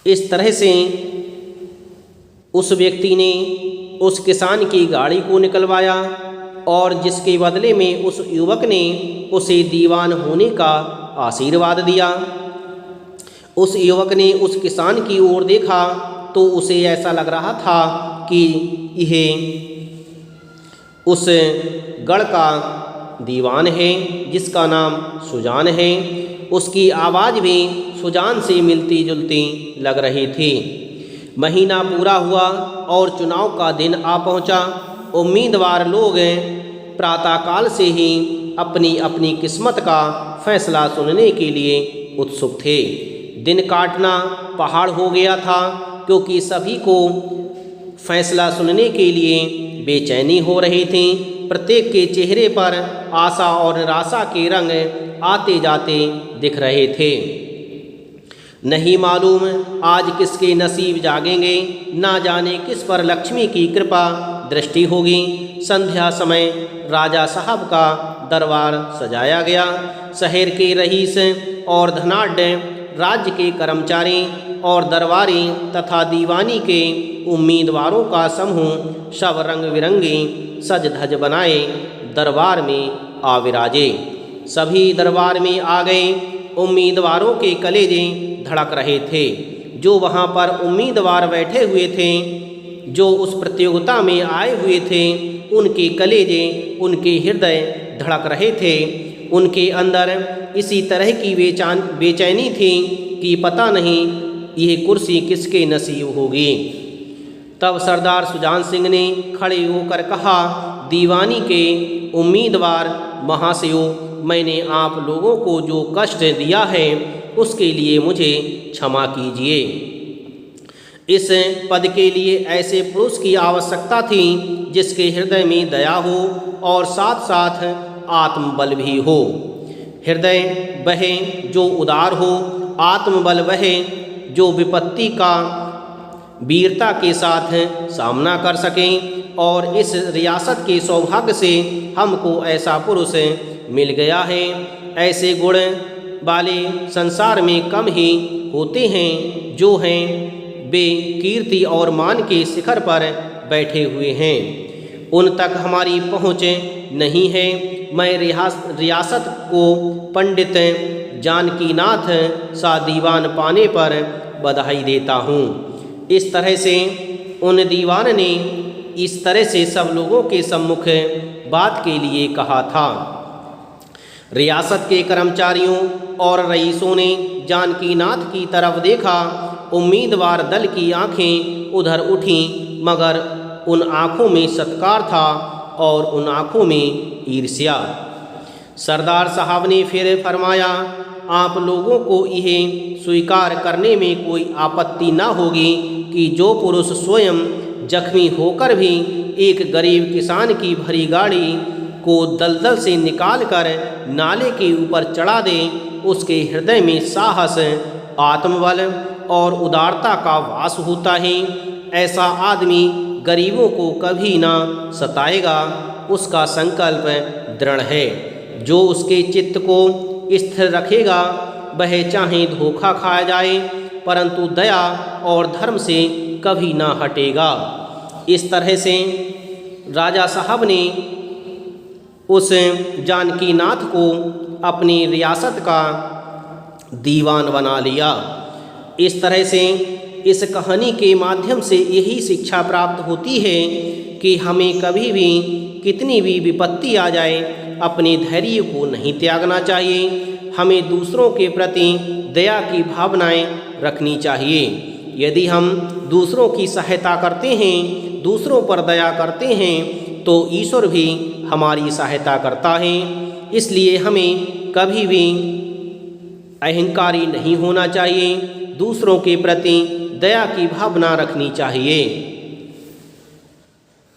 इस तरह से उस व्यक्ति ने उस किसान की गाड़ी को निकलवाया और जिसके बदले में उस युवक ने उसे दीवान होने का आशीर्वाद दिया। उस युवक ने उस किसान की ओर देखा तो उसे ऐसा लग रहा था कि यह उस गढ़ का दीवान है जिसका नाम सुजान है। उसकी आवाज़ भी सुजान से मिलती जुलती लग रही थी। महीना पूरा हुआ और चुनाव का दिन आ पहुंचा। उम्मीदवार लोग प्रातःकाल से ही अपनी अपनी किस्मत का फैसला सुनने के लिए उत्सुक थे। दिन काटना पहाड़ हो गया था क्योंकि सभी को फैसला सुनने के लिए बेचैनी हो रही थी। प्रत्येक के चेहरे पर आशा और निराशा के रंग आते जाते दिख रहे थे। नहीं मालूम आज किसके नसीब जागेंगे, ना जाने किस पर लक्ष्मी की कृपा दृष्टि होगी। संध्या समय राजा साहब का दरबार सजाया गया। शहर के रईस और धनाढ्य राज्य के कर्मचारी और दरबारी तथा दीवानी के उम्मीदवारों का समूह सब रंग बिरंगी सज धज बनाए दरबार में आ विराजे। सभी दरबार में आ गए। उम्मीदवारों के कलेजे धड़क रहे थे। जो वहाँ पर उम्मीदवार बैठे हुए थे, जो उस प्रतियोगिता में आए हुए थे, उनके कलेजे, उनके हृदय धड़क रहे थे। उनके अंदर इसी तरह की बेचैनी थी कि पता नहीं यह कुर्सी किसके नसीब होगी। तब सरदार सुजान सिंह ने खड़े होकर कहा, दीवानी के उम्मीदवार महाशयों, मैंने आप लोगों को जो कष्ट दिया है उसके लिए मुझे क्षमा कीजिए। इस पद के लिए ऐसे पुरुष की आवश्यकता थी जिसके हृदय में दया हो और साथ साथ आत्मबल भी हो। हृदय वह जो उदार हो, आत्मबल वह जो विपत्ति का वीरता के साथ सामना कर सकें। और इस रियासत के सौभाग्य से हमको ऐसा पुरुष मिल गया है। ऐसे गुण वाले संसार में कम ही होते हैं जो हैं वे कीर्ति और मान के शिखर पर बैठे हुए हैं। उन तक हमारी पहुँच नहीं है। मैं रियासत को पंडित जानकीनाथ सा दीवान पाने पर बधाई देता हूँ। इस तरह से उन दीवान ने इस तरह से सब लोगों के सम्मुख बात के लिए कहा था। रियासत के कर्मचारियों और रईसों ने जानकीनाथ की तरफ देखा। उम्मीदवार दल की आंखें उधर उठीं, मगर उन आँखों में सत्कार था और उन आँखों में ईर्ष्या। सरदार साहब ने फिर फरमाया, आप लोगों को यह स्वीकार करने में कोई आपत्ति न होगी कि जो पुरुष स्वयं जख्मी होकर भी एक गरीब किसान की भरी गाड़ी को दलदल से निकालकर नाले के ऊपर चढ़ा दे, उसके हृदय में साहस, आत्मबल और उदारता का वास होता है। ऐसा आदमी गरीबों को कभी ना सताएगा। उसका संकल्प दृढ़ है। जो उसके चित्त को स्थिर रखेगा वह चाहे धोखा खाया जाए परंतु दया और धर्म से कभी ना हटेगा। इस तरह से राजा साहब ने उस जानकीनाथ को अपनी रियासत का दीवान बना लिया। इस तरह से इस कहानी के माध्यम से यही शिक्षा प्राप्त होती है कि हमें कभी भी कितनी भी विपत्ति आ जाए अपने धैर्य को नहीं त्यागना चाहिए। हमें दूसरों के प्रति दया की भावनाएं रखनी चाहिए। यदि हम दूसरों की सहायता करते हैं, दूसरों पर दया करते हैं तो ईश्वर भी हमारी सहायता करता है। इसलिए हमें कभी भी अहंकारी नहीं होना चाहिए। दूसरों के प्रति दया की भावना रखनी चाहिए।